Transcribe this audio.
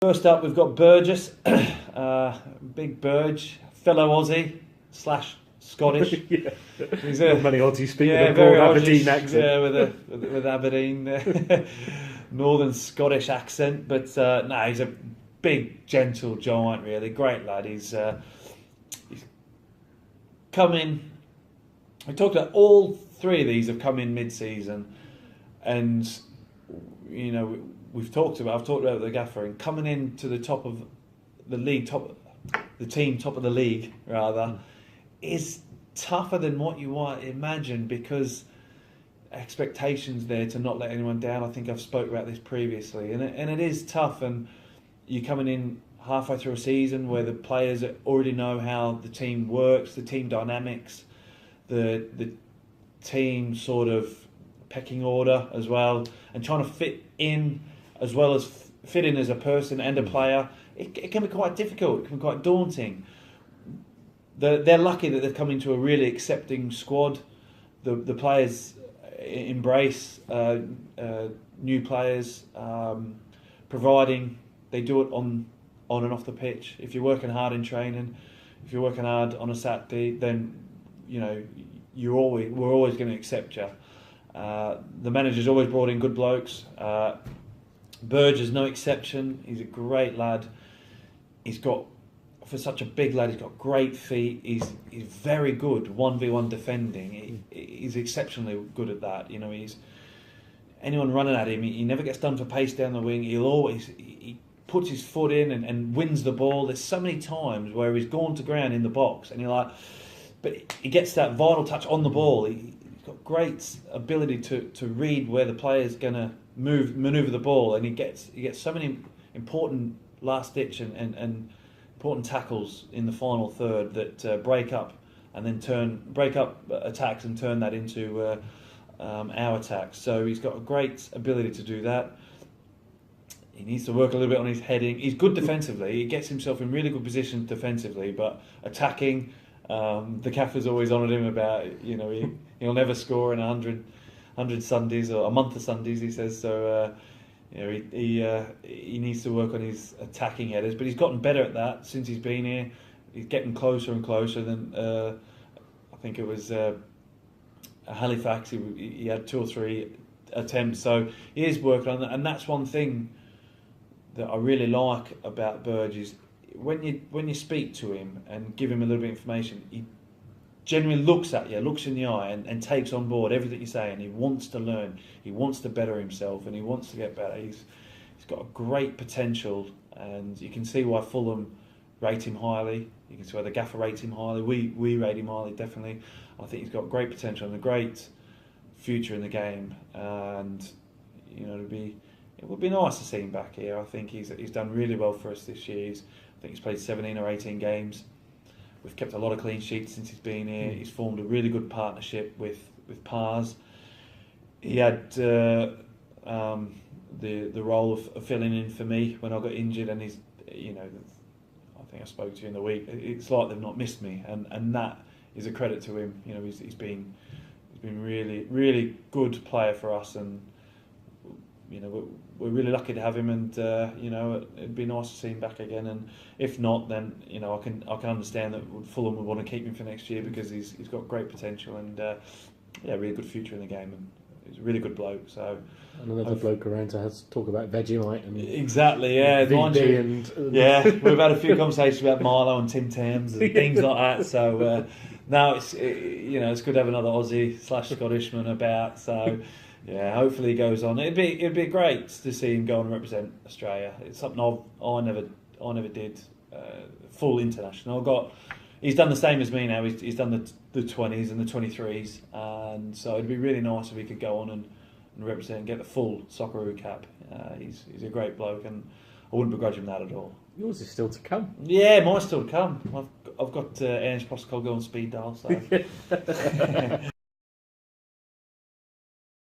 First up, we've got Burgess, Big Burge, fellow Aussie / Scottish. Yeah. He's Not many Aussies speaking a very broad Aberdeen Aussie, accent. Yeah, with Aberdeen, northern Scottish accent. But no, he's a big, gentle giant. Really great lad. He's come in. We talked about all three of these have come in mid-season, and you know. I've talked about the gaffer and coming into the top of the league, top of the league rather, is tougher than what you might imagine because expectations there to not let anyone down. I think I've spoke about this previously, and it is tough. And you're coming in halfway through a season where the players already know how the team works, the team dynamics, the team sort of pecking order as well, and trying to fit in. As well as fit in as a person and a player, it can be quite difficult. It can be quite daunting. They're lucky that they've come into a really accepting squad. The players embrace new players, providing they do it on and off the pitch. If you're working hard in training, if you're working hard on a Saturday, then you know we're always going to accept you. The manager's always brought in good blokes. Burge is no exception. He's a great lad. He's got, for such a big lad, he's got great feet. He's very good 1v1 defending. He's exceptionally good at that. You know, anyone running at him, he never gets done for pace down the wing. He puts his foot in and wins the ball. There's so many times where he's gone to ground in the box, and you're like, but he gets that vital touch on the ball. He's got great ability to read where the player's going to maneuver the ball, and he gets so many important last ditch and important tackles in the final third that break up attacks and turn that into our attacks. So he's got a great ability to do that. He needs to work a little bit on his heading. He's good defensively. He gets himself in really good positions defensively, but attacking, the Gaffer's always honoured him about, you know, he'll never score in 100 Sundays or a month of Sundays, he says. So you know, he needs to work on his attacking headers, but he's gotten better at that since he's been here. He's getting closer and closer. Than I think it was Halifax. He had 2 or 3 attempts, so he is working on that. And that's one thing that I really like about Burge is when you speak to him and give him a little bit of information, he genuinely looks at you, looks in the eye and takes on board everything you say, and he wants to learn, he wants to better himself, and he wants to get better. He's got a great potential, and you can see why Fulham rate him highly. You can see why the Gaffer rates him highly. We rate him highly, definitely. I think he's got great potential and a great future in the game, and you know it would be nice to see him back here. I think he's done really well for us this year. I think he's played 17 or 18 games. We've kept a lot of clean sheets since he's been here. He's formed a really good partnership with Pars. He had the role of filling in for me when I got injured, and he's, you know, I think I spoke to you in the week. It's like they've not missed me, and that is a credit to him. You know, he's been really good player for us, and you know we're really lucky to have him, and you know it'd be nice to see him back again. And if not, then you know I can understand that Fulham would want to keep him for next year because he's got great potential and really good future in the game, and he's a really good bloke. So another bloke around to talk about Vegemite and exactly, yeah, VB and yeah, we've had a few conversations about Milo and Tim Tams and things like that. So now it's you know it's good to have another Aussie / Scottishman about. So. Yeah, hopefully he goes on. It'd be great to see him go and represent Australia. It's something I never did full international. He's done the same as me now. He's done the 20s and the 23s, and so it'd be really nice if he could go on and represent and get the full Socceroo cap. He's a great bloke, and I wouldn't begrudge him that at all. Yours is still to come. Yeah, mine's still to come. I've got Aaron's Postcode on speed dial. So.